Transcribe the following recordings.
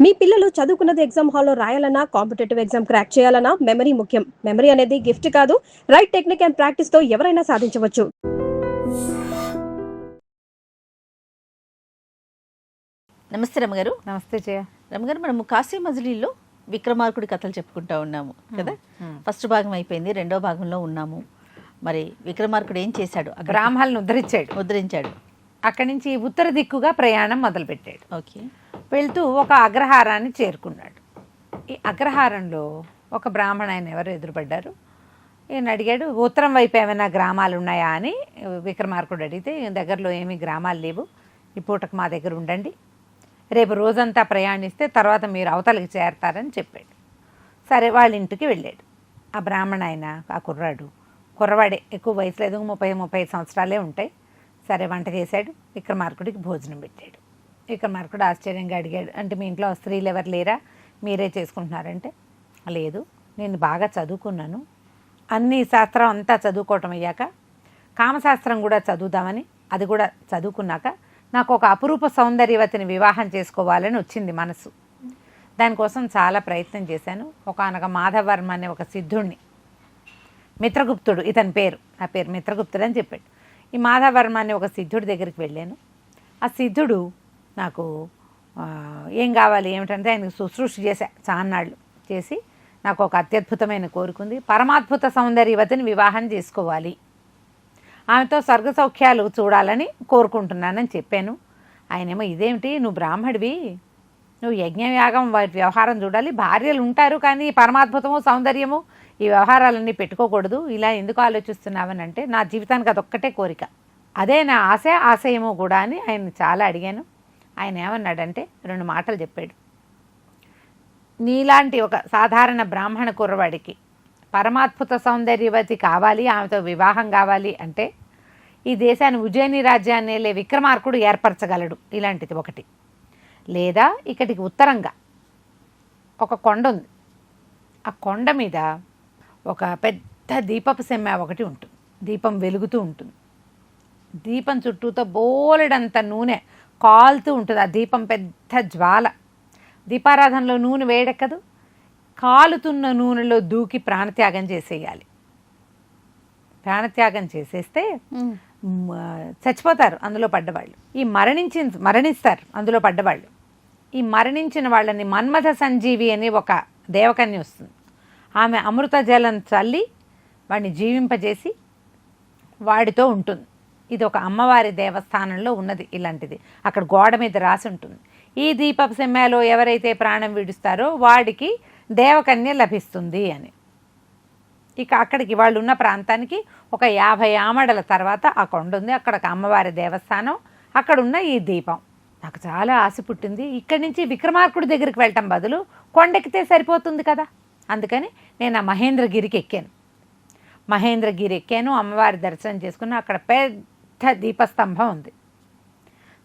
మీ పిల్లలు చదువుకున్నది ఎగ్జామ్ హాల్లో రాయాలన్నా, కాంపిటేటివ్ ఎగ్జామ్ క్రాక్ చేయాలన్నా మెమరీ ముఖ్యం. మెమరీ అనేది గిఫ్ట్ కాదు, రైట్ టెక్నిక్ అండ్ ప్రాక్టీస్ తో ఎవరైనా సాధించవచ్చు. నమస్తే రమగారు. నమస్తే జయ. రమగారు, మనము కాశీ మజిలీలో విక్రమార్కుడి కథలు చెప్పుకుంటా ఉన్నాము కదా. ఫస్ట్ భాగం అయిపోయింది, రెండో భాగంలో ఉన్నాము. మరి విక్రమార్కుడు ఏం చేశాడు? బ్రాహ్మణులను ఉద్ధరించాడు. అక్కడి నుంచి ఉత్తర దిక్కుగా ప్రయాణం మొదలుపెట్టాడు. ఓకే. వెళ్తూ ఒక అగ్రహారాన్ని చేరుకున్నాడు. ఈ అగ్రహారంలో ఒక బ్రాహ్మణ ఆయన ఎవరు ఎదురుపడ్డారు. ఈయన అడిగాడు, ఉత్తరం వైపు ఏమైనా గ్రామాలు ఉన్నాయా అని విక్రమార్కుడు అడిగితే, దగ్గరలో ఏమీ గ్రామాలు లేవు, ఈ పూటకు మా దగ్గర ఉండండి, రేపు రోజంతా ప్రయాణిస్తే తర్వాత మీరు అవతలకి చేరతారని చెప్పాడు. సరే, వాళ్ళ ఇంటికి వెళ్ళాడు. ఆ బ్రాహ్మణ ఆయన, ఆ కుర్రవాడే, ఎక్కువ వయసు లేదు, 30 సంవత్సరాలే ఉంటాయి. సరే, వంట చేశాడు, విక్రమార్కుడికి భోజనం పెట్టాడు. విక్రమార్కుడు ఆశ్చర్యంగా అడిగాడు, అంటే మీ ఇంట్లో స్త్రీలు ఎవరు లేరా, మీరే చేసుకుంటున్నారంటే, లేదు, నేను బాగా చదువుకున్నాను, అన్ని శాస్త్రం అంతా చదువుకోవటం అయ్యాక కామశాస్త్రం కూడా చదువుదామని, అది కూడా చదువుకున్నాక నాకు ఒక అపురూప సౌందర్యవతిని వివాహం చేసుకోవాలని వచ్చింది మనసు. దానికోసం చాలా ప్రయత్నం చేశాను. ఒకానొక మాధవర్మ అనే ఒక సిద్ధుడిని, మిత్రగుప్తుడు ఇతని పేరు, ఆ పేరు మిత్రగుప్తుడు అని చెప్పాడు. ఈ మాధవర్మ అనే ఒక సిద్ధుడి దగ్గరికి వెళ్ళాను. ఆ సిద్ధుడు నాకు ఏం కావాలి ఏమిటంటే, ఆయనకు శుశ్రూష చేశా చాన్నాళ్ళు చేసి, నాకు ఒక అత్యద్భుతమైన కోరుకుంది, పరమాద్భుత సౌందర్యవతిని వివాహం చేసుకోవాలి, ఆమెతో స్వర్గ సౌఖ్యాలు చూడాలని కోరుకుంటున్నానని చెప్పాను. ఆయనేమో, ఇదేమిటి, నువ్వు బ్రాహ్మడివి, నువ్వు యజ్ఞయాగం వాటి వ్యవహారం చూడాలి, భార్యలు ఉంటారు కానీ పరమాద్భుతము సౌందర్యము ఈ వ్యవహారాలన్నీ పెట్టుకోకూడదు, ఇలా ఎందుకు ఆలోచిస్తున్నావని అంటే, నా జీవితానికి అదొక్కటే కోరిక, అదే నా ఆశయము కూడా అని ఆయన చాలా అడిగాను. ఆయన ఏమన్నాడంటే, 2 మాటలు చెప్పాడు. నీలాంటి ఒక సాధారణ బ్రాహ్మణ కుర్రవాడికి పరమాద్భుత సౌందర్యవతి కావాలి, ఆమెతో వివాహం కావాలి అంటే, ఈ దేశాన్ని ఉజ్జయిని రాజ్యాన్ని వెళ్ళే విక్రమార్కుడు ఏర్పరచగలడు, ఇలాంటిది ఒకటి. లేదా ఇక్కడికి ఉత్తరంగా ఒక కొండ ఉంది, ఆ కొండ మీద ఒక పెద్ద దీపపు సెమ్మ ఒకటి ఉంటుంది, దీపం వెలుగుతూ ఉంటుంది, దీపం చుట్టూతో బోలెడంత నూనె కాలుతూ ఉంటుంది. ఆ దీపం పెద్ద జ్వాల, దీపారాధనలో నూనె వేడెక్కదు, కాలుతున్న నూనెలో దూకి ప్రాణత్యాగం చేసేయాలి. ప్రాణత్యాగం చేసేస్తే చచ్చిపోతారు అందులో పడ్డవాళ్ళు, ఈ మరణిస్తారు అందులో పడ్డవాళ్ళు. ఈ మరణించిన వాళ్ళని మన్మథ సంజీవి అని ఒక దేవకన్య వస్తుంది, ఆమె అమృత జలం చల్లి వాడిని జీవింపజేసి వాడితో ఉంటుంది. ఇది ఒక అమ్మవారి దేవస్థానంలో ఉన్నది ఇలాంటిది, అక్కడ గోడ మీద రాసి ఉంటుంది, ఈ దీపపు సెమ్మలో ఎవరైతే ప్రాణం విడుస్తారో వాడికి దేవకన్య లభిస్తుంది అని. ఇక అక్కడికి వాళ్ళు ఉన్న ప్రాంతానికి ఒక 50 ఆమడల తర్వాత ఆ కొండ ఉంది, అక్కడ ఒక అమ్మవారి దేవస్థానం, అక్కడున్న ఈ దీపం. నాకు చాలా ఆశ పుట్టింది, ఇక్కడి నుంచి విక్రమార్కుడి దగ్గరికి వెళ్ళటం బదులు కొండెక్కితే సరిపోతుంది కదా, అందుకని నేను ఆ మహేంద్రగిరికి ఎక్కాను. అమ్మవారి దర్శనం చేసుకుని, అక్కడ పెద్ద దీపస్తంభం ఉంది,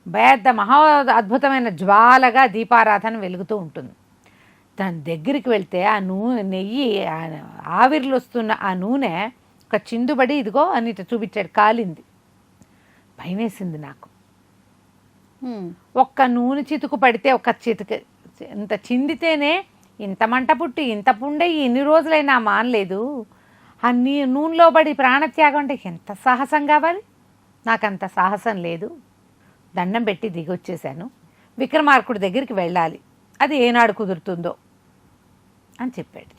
పెద్ద మహా అద్భుతమైన జ్వాలగా దీపారాధన వెలుగుతూ ఉంటుంది. దాని దగ్గరికి వెళ్తే ఆ నెయ్యి ఆవిర్లు వస్తున్న ఆ నూనె ఒక చిందుబడి ఇదిగో అని చూపించాడు, కాలింది. భయమేసింది నాకు. ఒక్క నూనె చితుకు పడితే, ఒక చితుకు ఇంత చిందితేనే ఇంత మంట పుట్టి ఇంత పుండయి ఇన్ని రోజులైనా మానలేదు, ఆ నూనెలో పడి ప్రాణత్యాగం అంటే ఎంత సాహసం కావాలి, నాకంత సాహసం లేదు. దండం పెట్టి దిగొచ్చేసాను, విక్రమార్కుడి దగ్గరికి వెళ్ళాలి, అది ఏనాడు కుదురుతుందో అని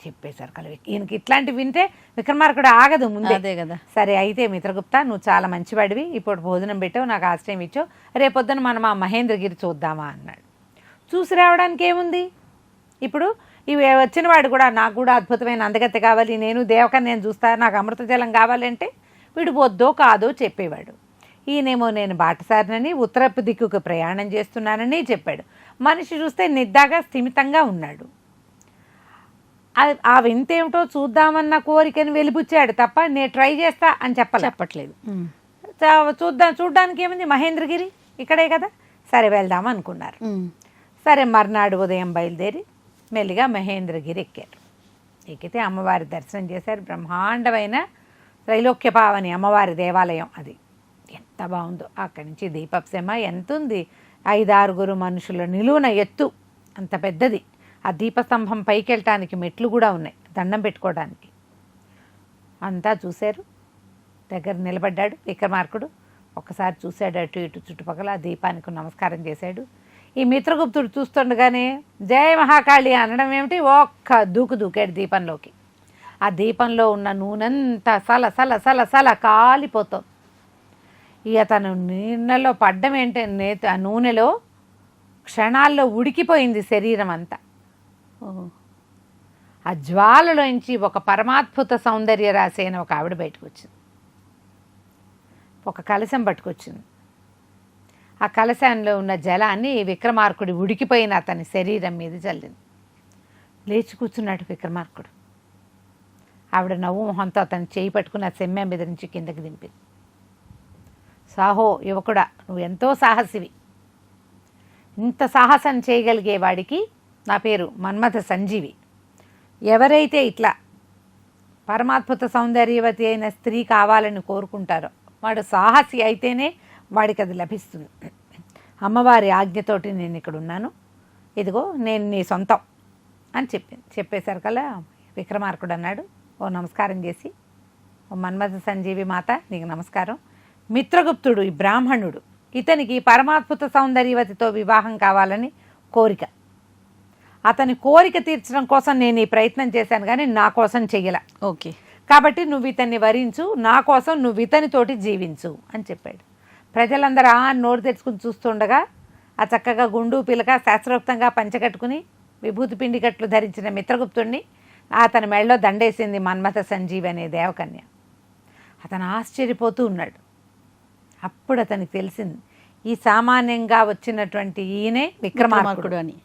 చెప్పేశారు కల. ఈయనకి ఇట్లాంటివి వింటే విక్రమార్కుడు ఆగదు ముందే, అదే కదా. సరే అయితే మిత్రగుప్త, నువ్వు చాలా మంచివాడివి, ఇప్పుడు భోజనం పెట్టావు, నాకు ఆశ్రయం ఇచ్చావు, రేపొద్దున మనం ఆ మహేంద్రగిరి చూద్దామా అన్నాడు. చూసి రావడానికి ఏముంది, ఇప్పుడు ఇవి వచ్చిన వాడు కూడా, నాకు కూడా అద్భుతమైన అందగత్తె కావాలి, నేను దేవకన్యను చూస్తా, నాకు అమృత జలం కావాలంటే వీడు వద్దో కాదో చెప్పేవాడు. ఈయనేమో నేను బాటసారినని, ఉత్తరపు దిక్కుకు ప్రయాణం చేస్తున్నానని చెప్పాడు. మనిషి చూస్తే నిద్దాగా స్థిమితంగా ఉన్నాడు. ఆ వింతేమిటో చూద్దామన్న కోరికను వెలిపుచ్చాడు తప్ప, నేను ట్రై చేస్తా అని చెప్పట్లేదు. చూడ్డానికి ఏముంది, మహేంద్రగిరి ఇక్కడే కదా, సరే వెళ్దాం అనుకున్నారు. సరే, మర్నాడు ఉదయం బయలుదేరి మెల్లిగా మహేంద్రగిరి ఎక్కితే అమ్మవారి దర్శనం చేశారు. బ్రహ్మాండమైన త్రైలోక్యపావని అమ్మవారి దేవాలయం అది, ఎంత బాగుందో. అక్కడి నుంచి దీపపు సెమ ఎంత ఉంది, 5-6 మనుషుల నిలువున ఎత్తు అంత పెద్దది. ఆ దీపస్తంభం పైకి వెళ్ళటానికి మెట్లు కూడా ఉన్నాయి, దండం పెట్టుకోవడానికి. అంతా చూశారు. దగ్గర నిలబడ్డాడు విక్రమార్కుడు. ఒక్కసారి చూశాడు అటు ఇటు చుట్టుపక్కల, ఆ దీపానికి నమస్కారం చేశాడు. ఈ మిత్రగుప్తుడు చూస్తుండగానే జయ మహాకాళి అనడం ఏమిటి, ఒక్క దూకాడు దీపంలోకి. ఆ దీపంలో ఉన్న నూనెంతా సల సల సల సల కాలిపోతుంది. ఇక తను నీళ్ళలో పడ్డం ఏంటంటే ఆ నూనెలో క్షణాల్లో ఉడికిపోయింది శరీరం అంతా. ఆ జ్వాలలోంచి ఒక పరమాద్భుత సౌందర్య రాశి అయిన ఒక ఆవిడ బయటకు వచ్చింది. ఒక కలశం పట్టుకొచ్చింది. ఆ కలశాల్లో ఉన్న జలాన్ని విక్రమార్కుడి ఉడికిపోయిన అతని శరీరం మీద చల్లింది. లేచి కూర్చున్నాడు విక్రమార్కుడు. ఆవిడ నవ్వు మొహంతో అతను చేయి పట్టుకుని ఆ సెమ్మె మీద నుంచి కిందకి దింపింది. సాహో యువకుడా, నువ్వు ఎంతో సాహసివి. ఇంత సాహసం చేయగలిగే వాడికి నా పేరు మన్మథ సంజీవి. ఎవరైతే ఇట్లా పరమాద్భుత సౌందర్యవతి అయిన స్త్రీ కావాలని కోరుకుంటారో వాడు సాహసి అయితేనే వాడికి అది లభిస్తుంది. అమ్మవారి ఆజ్ఞతోటి నేను ఇక్కడ ఉన్నాను, ఇదిగో నేను నీ సొంతం అని చెప్పింది. చెప్పేసరికల్లా విక్రమార్కుడు అన్నాడు, ఓ నమస్కారం చేసి, ఓ మన్మథ సంజీవి మాత నీకు నమస్కారం. మిత్రగుప్తుడు ఈ బ్రాహ్మణుడు, ఇతనికి పరమాద్భుత సౌందర్యవతితో వివాహం కావాలని కోరిక. అతని కోరిక తీర్చడం కోసం నేను ఈ ప్రయత్నం చేశాను, కానీ నా కోసం చెయ్యల. ఓకే, కాబట్టి నువ్వు ఇతన్ని వరించు, నా కోసం నువ్వు ఇతనితోటి జీవించు అని చెప్పాడు. ప్రజలందరూ నోరు తెచ్చుకుని చూస్తుండగా ఆ చక్కగా గుండు పిలక శాస్త్రోక్తంగా పంచకట్టుకుని విభూతి పిండి కట్లు ధరించిన మిత్రగుప్తుడిని అతని మెడలో దండేసింది మన్మథ సంజీవి అనే దేవకన్య. అతను ఆశ్చర్యపోతూ ఉన్నాడు. అప్పుడు అతనికి తెలిసింది, ఈ సామాన్యంగా వచ్చినటువంటి ఈయనే విక్రమార్కుడు అని.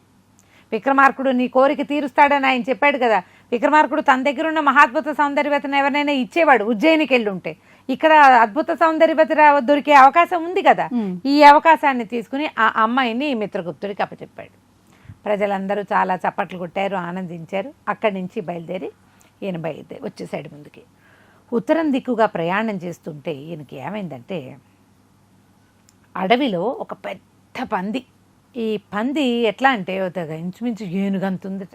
విక్రమార్కుడు నీ కోరిక తీరుస్తాడని ఆయన చెప్పాడు కదా. విక్రమార్కుడు తన దగ్గర ఉన్న మహాద్భుత సౌందర్యవతిని ఎవరైనా ఇచ్చేవాడు ఉజ్జయినికి వెళ్ళుంటే. ఇక్కడ అద్భుత సౌందర్యవతి దొరికే అవకాశం ఉంది కదా. ఈ అవకాశాన్ని తీసుకుని ఆ అమ్మాయిని మిత్రగుప్తుడికి అప్పచెప్పాడు. ప్రజలందరూ చాలా చప్పట్లు కొట్టారు, ఆనందించారు. అక్కడి నుంచి బయలుదేరి ఈయన వచ్చేసాడు ముందుకి. ఉత్తరం దిక్కుగా ప్రయాణం చేస్తుంటే ఈయనకి ఏమైందంటే, అడవిలో ఒక పెద్ద పంది. ఈ పంది ఎట్లా అంటే ఇంచుమించు ఏనుగంతుంది.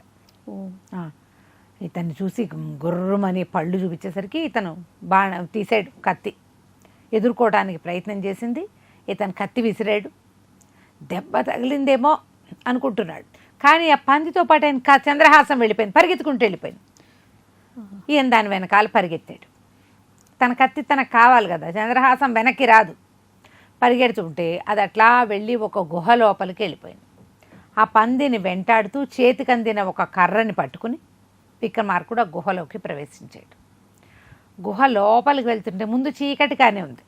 ఇతన్ని చూసి గుర్రమని పళ్ళు చూపించేసరికి ఇతను తీసాడు కత్తి. ఎదుర్కోవడానికి ప్రయత్నం చేసింది. ఇతను కత్తి విసిరాడు. దెబ్బ తగిలిందేమో అనుకుంటున్నాడు, కానీ ఆ పందితో పాటు ఆయన చంద్రహాసం వెళ్ళిపోయింది, పరిగెత్తుకుంటూ వెళ్ళిపోయింది. ఈయన దాని వెనకాల పరిగెత్తాడు. తన కత్తి తనకు కావాలి కదా, చంద్రహాసం వెనక్కి రాదు. పరిగెడుతుంటే అది అట్లా వెళ్ళి ఒక గుహ లోపలికి వెళ్ళిపోయింది. ఆ పందిని వెంటాడుతూ చేతికందిన ఒక కర్రని పట్టుకుని విక్రమార్కుడు ఆ గుహలోకి ప్రవేశించాడు. గుహ లోపలికి వెళ్తుంటే ముందు చీకటిగానే ఉంది.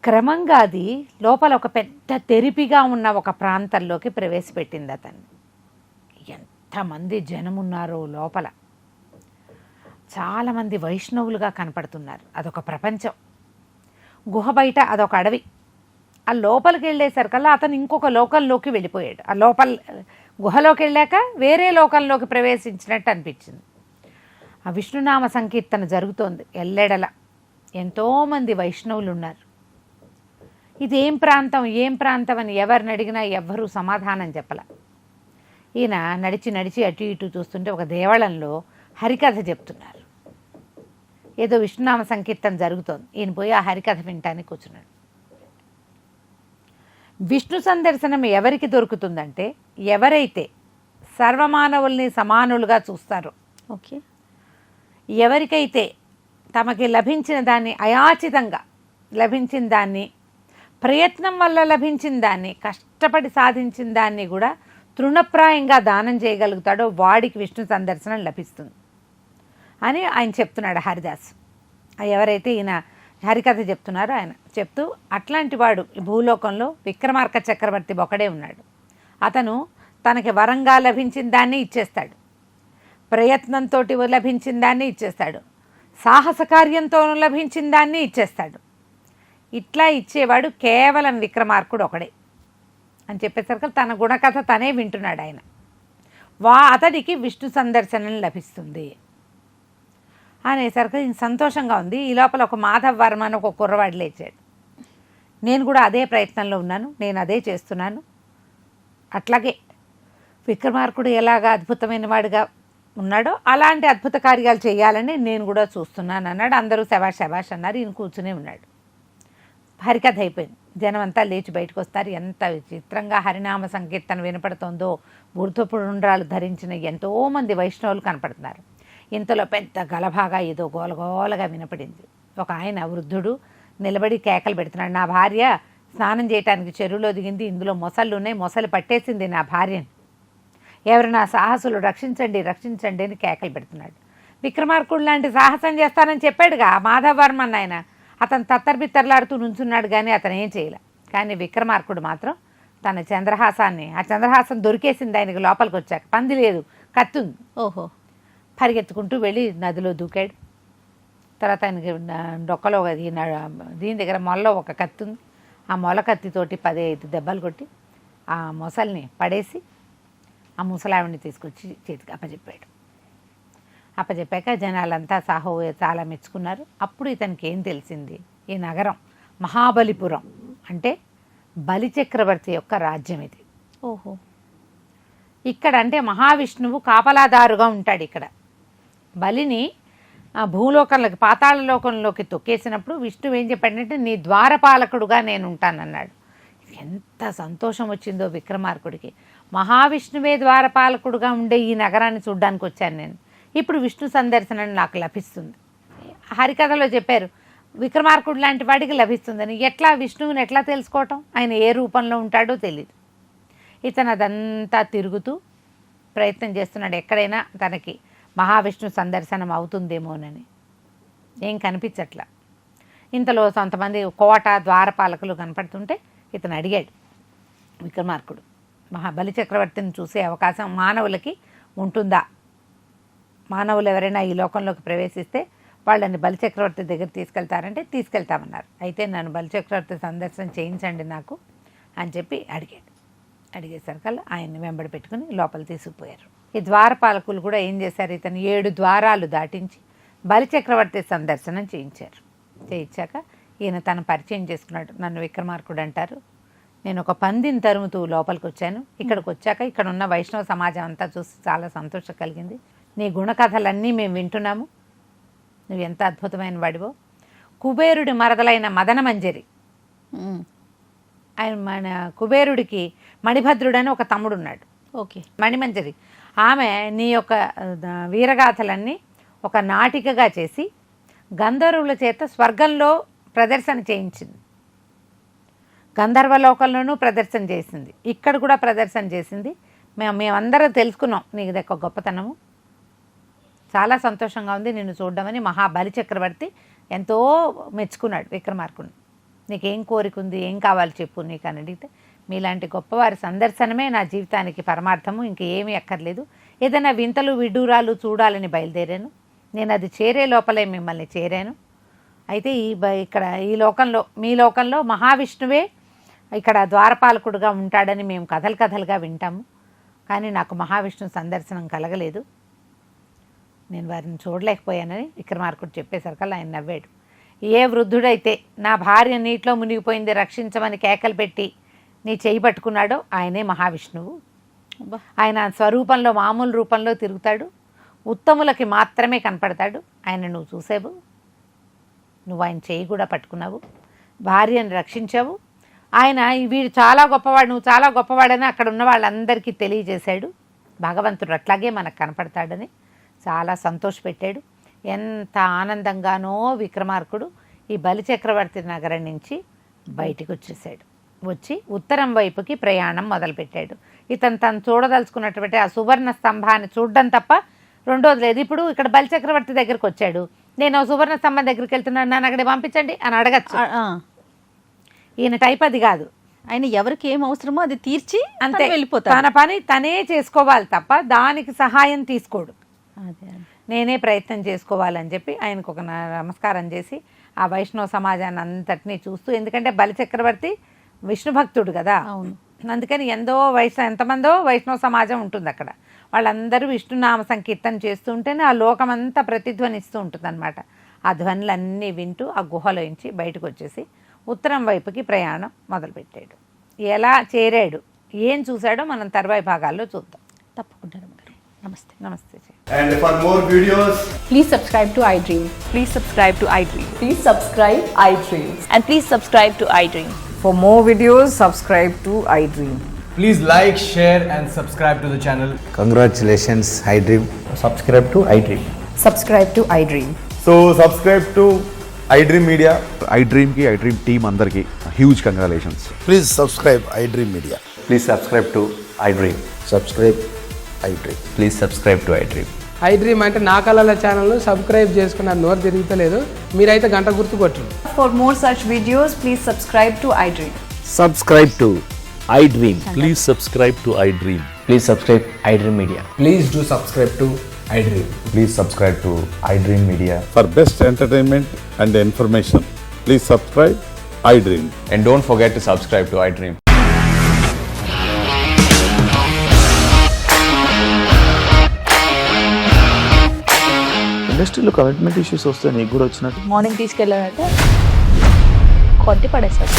క్రమంగా అది లోపల ఒక పెద్ద తెరిపిగా ఉన్న ఒక ప్రాంతంలోకి ప్రవేశపెట్టింది అతన్ని. ఎంతమంది జనమున్నారో లోపల. చాలామంది వైష్ణవులుగా కనపడుతున్నారు. అదొక ప్రపంచం. గుహ బయట అదొక అడవి. ఆ లోపలికి వెళ్ళేసరికల్లా అతను ఇంకొక లోకంలోకి వెళ్ళిపోయాడు. ఆ గుహలోకి వెళ్ళాక వేరే లోకంలోకి ప్రవేశించినట్టు అనిపించింది. ఆ విష్ణునామ సంకీర్తన జరుగుతోంది ఎల్లెడల. ఎంతోమంది వైష్ణవులు ఉన్నారు. ఇది ఏం ప్రాంతం అని ఎవరిని అడిగినా ఎవ్వరూ సమాధానం చెప్పల. ఈయన నడిచి నడిచి అటు ఇటు చూస్తుంటే ఒక దేవాలయంలో హరికథ చెప్తున్నారు. ఏదో విష్ణునామ సంకీర్తన జరుగుతోంది. ఈయన పోయి ఆ హరికథ వినటానికి కూర్చున్నాడు. విష్ణు సందర్శనం ఎవరికి దొరుకుతుందంటే ఎవరైతే సర్వమానవుల్ని సమానులుగా చూస్తారో, ఓకే, ఎవరికైతే తమకి లభించిన దాన్ని అయాచితంగా లభించిన దాన్ని, ప్రయత్నం వల్ల లభించిన దాన్ని, కష్టపడి సాధించిన దాన్ని కూడా తృణప్రాయంగా దానం చేయగలుగుతాడో వాడికి విష్ణు సందర్శనం లభిస్తుంది అని ఆయన చెప్తున్నాడు హరిదాస్. ఎవరైతే ఈయన హరికథ చెప్తున్నారో ఆయన చెప్తూ, అట్లాంటి వాడు ఈ భూలోకంలో విక్రమార్క చక్రవర్తి ఒకడే ఉన్నాడు. అతను తనకి వరంగా లభించిన దాన్ని ఇచ్చేస్తాడు, ప్రయత్నంతో లభించిన దాన్ని ఇచ్చేస్తాడు, సాహస కార్యంతో లభించిన దాన్ని ఇచ్చేస్తాడు. ఇట్లా ఇచ్చేవాడు కేవలం విక్రమార్కుడు ఒకడే అని చెప్పేసరికి తన గుణకథ తనే వింటున్నాడు ఆయన. అతడికి విష్ణు సందర్శనం లభిస్తుంది అనేసరికి సంతోషంగా ఉంది. ఈ లోపల ఒక మాధవ్ వర్మ అని ఒక కుర్రవాడు లేచాడు. నేను కూడా అదే ప్రయత్నంలో ఉన్నాను, నేను అదే చేస్తున్నాను. అట్లాగే విక్రమార్కుడు ఎలాగా అద్భుతమైన వాడిగా ఉన్నాడో అలాంటి అద్భుత కార్యాలు చేయాలని నేను కూడా చూస్తున్నాను అన్నాడు. అందరూ శబాష్ శబాష్ అన్నారు. ఈయన కూర్చునే ఉన్నాడు. హరికథ అయిపోయింది. జనం అంతా లేచి బయటకు వస్తారు. ఎంత విచిత్రంగా హరినామ సంకీర్తన వినపడుతోందో. ఊర్ధ్వపుండ్రాలు ధరించిన ఎంతోమంది వైష్ణవులు కనపడుతున్నారు. ఇంతలో పెద్ద గలభాగా ఏదో గోలగోలగా వినపడింది. ఒక ఆయన వృద్ధుడు నిలబడి కేకలు పెడుతున్నాడు, నా భార్య స్నానం చేయడానికి చెరువులో దిగింది, ఇందులో మొసళ్ళు ఉన్నాయి, మొసలు పట్టేసింది నా భార్యని, ఎవరు నా సాహసులు రక్షించండి రక్షించండి అని కేకలు పెడుతున్నాడు. విక్రమార్కుడు లాంటి సాహసం చేస్తానని చెప్పాడుగా మాధవర్మ ఆయన. అతను తత్తర్బిత్తర్లాడుతూ నుంచున్నాడు కానీ అతను ఏం చేయలే. కానీ విక్రమార్కుడు మాత్రం తన చంద్రహాసాన్ని, ఆ చంద్రహాసం దొరికేసింది ఆయనకి లోపలికి వచ్చాక. పంది లేదు, కత్తి ఉంది. ఓహో, పరిగెత్తుకుంటూ వెళ్ళి నదిలో దూకాడు. తర్వాత ఆయనకి డొక్కలో దీని దగ్గర మొల్ల ఒక కత్తి ఉంది. ఆ మొల కత్తితోటి 15 దెబ్బలు కొట్టి ఆ మొసల్ని పడేసి ఆ ముసలావిడిని తీసుకొచ్చి చేతికి అప్పచెప్పాడు. అప్పచెప్పాక జనాలంతా సాహో చాలా మెచ్చుకున్నారు. అప్పుడు ఇతనికి ఏం తెలిసింది, ఈ నగరం మహాబలిపురం అంటే బలిచక్రవర్తి యొక్క రాజ్యం ఇది. ఓహో, ఇక్కడ అంటే మహావిష్ణువు కాపలాదారుగా ఉంటాడు. ఇక్కడ బలిని భూలోకంలోకి పాతాళ లోకంలోకి తొక్కేసినప్పుడు విష్ణువు ఏం చెప్పాడంటే నీ ద్వారపాలకుడుగా నేను ఉంటానన్నాడు. ఎంత సంతోషం వచ్చిందో విక్రమార్కుడికి. మహావిష్ణువే ద్వారపాలకుడుగా ఉండే ఈ నగరాన్ని చూడ్డానికి వచ్చాను నేను, ఇప్పుడు విష్ణు సందర్శనం నాకు లభిస్తుంది. హరికథలో చెప్పారు విక్రమార్కుడు లాంటి వాడికి లభిస్తుందని. ఎట్లా విష్ణువుని ఎట్లా తెలుసుకోవటం, ఆయన ఏ రూపంలో ఉంటాడో తెలియదు. ఇతను అదంతా తిరుగుతూ ప్రయత్నం చేస్తున్నాడు ఎక్కడైనా తనకి మహావిష్ణు సందర్శనం అవుతుందేమోనని. ఏం కనిపించట్లా. ఇంతలో కొంతమంది కోట ద్వారపాలకులు కనపడుతుంటే ఇతను అడిగాడు విక్రమార్కుడు, బలి చక్రవర్తిని చూసే అవకాశం మానవులకి ఉంటుందా, మానవులు ఎవరైనా ఈ లోకంలోకి ప్రవేశిస్తే వాళ్ళని బలిచక్రవర్తి దగ్గర తీసుకెళ్తారంటే తీసుకెళ్తామన్నారు. అయితే నన్ను బలిచక్రవర్తి సందర్శన చేయించండి నాకు అని చెప్పి అడిగాడు. అడిగేసరికల్లా ఆయన్ని వెంబడి పెట్టుకుని లోపల తీసుకుపోయారు. ఈ ద్వారపాలకులు కూడా ఏం చేశారు, ఇతను 7 ద్వారాలు దాటించి బలిచక్రవర్తి సందర్శనం చేయించారు. చేయించాక ఈయన తను పరిచయం చేసుకున్నాడు. నన్ను విక్రమార్కుడు అంటారు, నేను ఒక పందిని తరుముతూ లోపలికి వచ్చాను. ఇక్కడికి వచ్చాక ఇక్కడ ఉన్న వైష్ణవ సమాజం అంతా చూసి చాలా సంతోషం కలిగింది. నీ గుణకథలన్నీ మేము వింటున్నాము, నువ్వు ఎంత అద్భుతమైన వాడివో. కుబేరుడి మరదలైన మదన మంజరి, ఆయన మన కుబేరుడికి మణిభద్రుడని ఒక తమ్ముడు ఉన్నాడు. ఓకే, మణిమంజరి ఆమె నీ యొక్క వీరగాథలన్నీ ఒక నాటికగా చేసి గంధర్వుల చేత స్వర్గంలో ప్రదర్శన చేయించింది. గంధర్వలోకంలోనూ ప్రదర్శన చేసింది, ఇక్కడ కూడా ప్రదర్శన చేసింది. మేమందరం తెలుసుకున్నాం నీకు దక్క గొప్పతనము. చాలా సంతోషంగా ఉంది నిన్ను చూడడమని మహాబలి చక్రవర్తి ఎంతో మెచ్చుకున్నాడు విక్రమార్కుడిని. నీకేం కోరిక ఉంది, ఏం కావాలి చెప్పు నీకు అని అడిగితే, మీలాంటి గొప్పవారి సందర్శనమే నా జీవితానికి పరమార్థము, ఇంకేమీ అక్కర్లేదు. ఏదైనా వింతలు విడ్డూరాలు చూడాలని బయలుదేరాను, నేను అది చేరే లోపలే మిమ్మల్ని చేరాను. అయితే ఇక్కడ ఈ లోకంలో మీ లోకంలో మహావిష్ణువే ఇక్కడ ద్వారపాలకుడుగా ఉంటాడని మేము కథలు కథలుగా వింటాము, కానీ నాకు మహావిష్ణు సందర్శనం కలగలేదు, నేను వారిని చూడలేకపోయానని విక్రమార్కుడు చెప్పేసరికల్లా ఆయన నవ్వాడు. ఏ వృద్ధుడైతే నా భార్య నీటిలో మునిగిపోయింది రక్షించమని కేకలు పెట్టి నీ చేయి పట్టుకున్నాడో ఆయనే మహావిష్ణువు. ఆయన స్వరూపంలో మామూలు రూపంలో తిరుగుతాడు, ఉత్తములకి మాత్రమే కనపడతాడు. ఆయన నువ్వు చూసావు, నువ్వు ఆయన చేయి కూడా పట్టుకున్నావు, భార్యను రక్షించావు. ఆయన వీడు చాలా గొప్పవాడు, నువ్వు చాలా గొప్పవాడని అక్కడ ఉన్న వాళ్ళందరికీ తెలియజేశాడు. భగవంతుడు అట్లాగే మనకు కనపడతాడని చాలా సంతోషపెట్టాడు. ఎంత ఆనందంగానో విక్రమార్కుడు ఈ బలిచక్రవర్తి నగరం నుంచి బయటికి వచ్చేసాడు. వచ్చి ఉత్తరం వైపుకి ప్రయాణం మొదలుపెట్టాడు. ఇతను తను చూడదలుచుకున్నటువంటి ఆ సువర్ణ స్తంభాన్ని చూడడం తప్ప రెండోది లేదు. ఇప్పుడు ఇక్కడ బలిచక్రవర్తి దగ్గరికి వచ్చాడు, నేను సువర్ణ స్తంభం దగ్గరికి వెళ్తున్నాను, నన్ను అక్కడికి పంపించండి అని అడగచ్చు. ఈయన టైప్ అది కాదు. ఆయన ఎవరికి ఏం అవసరమో అది తీర్చి అంతే వెళ్ళిపోతాడు. తన పని తనే చేసుకోవాలి తప్ప దానికి సహాయం తీసుకోడు. అదే నేనే ప్రయత్నం చేసుకోవాలని చెప్పి ఆయనకు ఒక నమస్కారం చేసి ఆ వైష్ణవ సమాజాన్ని అంతటినీ చూస్తూ, ఎందుకంటే బలిచక్రవర్తి విష్ణు భక్తుడు కదా, అవును, అందుకని ఎంతమందో వైష్ణవ సమాజం ఉంటుంది అక్కడ. వాళ్ళందరూ విష్ణునామ సంకీర్తన చేస్తూ ఉంటేనే ఆ లోకమంతా ప్రతిధ్వనిస్తూ ఉంటుంది అనమాట. ఆ ధ్వనులన్నీ వింటూ ఆ గుహలోంచి బయటకు వచ్చేసి ఉత్తరం వైపుకి ప్రయాణం మొదలుపెట్టాడు. ఎలా చేరాడు, ఏం చూశాడో మనం తర్వాయి భాగాల్లో చూద్దాం. తప్పకుండా రమ్మగారు. నమస్తే. నమస్తే. And for more videos, Please subscribe to iDream. Please subscribe to iDream. Please subscribe iDream. And please subscribe to iDream. For more videos, subscribe to iDream. please like, share and subscribe to the channel. Congratulations, iDream. Subscribe to iDream. Subscribe to iDream. So subscribe to iDream Media. iDream ki iDream team andarki huge congratulations. Please subscribe iDream Media. Please subscribe to iDream. Subscribe iDream. Please subscribe to iDream. iDream అంటే నా కళల ఛానల్ను subscribe చేసుకున్న నోరు తిరుగుతలేదు, మీరైతే గంట గుర్తు కొట్టండి. For more such videos, please subscribe to iDream. Subscribe to iDream. Please subscribe to iDream. Please subscribe iDream Media. Please do subscribe to iDream. Please subscribe to iDream Media. For best entertainment and information, please subscribe iDream. And don't forget to subscribe to iDream. ఇండస్ట్రీలో commitment issues వస్తే నీకు కూడా వచ్చినట్టు morning తీసుకెళ్ళాడంటే కొట్టి పడేస్తాడు.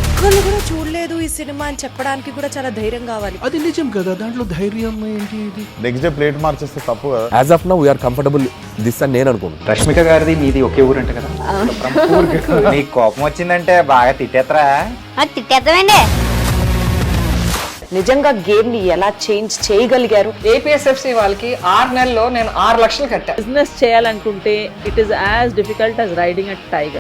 ఒక్కళ్ళు కూడా చూడలేదు ఈ సినిమా అని చెప్పడానికి కూడా చాలా ధైర్యం కావాలి. అది నిజం కదా, దాంట్లో ధైర్యం ఏంటి? ఇది నెక్స్ట్ డే ప్లేట్ మార్చేస్తే తప్పు కదా. As of now, we are comfortable this అని నేను అనుకుంటున్నాను. రష్మిక గారిది మీది ఒకే ఊరంట కదా? నీకు కోపం వచ్చిందంటే బాగా తిట్టేత్తరా? తిట్టేద్దామండి. నిజంగా గేమ్ ని ఎలా చేంజ్ చేయగలిగారు? ఏపీఎస్ఎఫ్సి వాళ్ళకి 6 నెలల్లో నేను 6 లక్షలు కట్టా. బిజినెస్ చేయాలనుకుంటే it is as difficult as riding a tiger.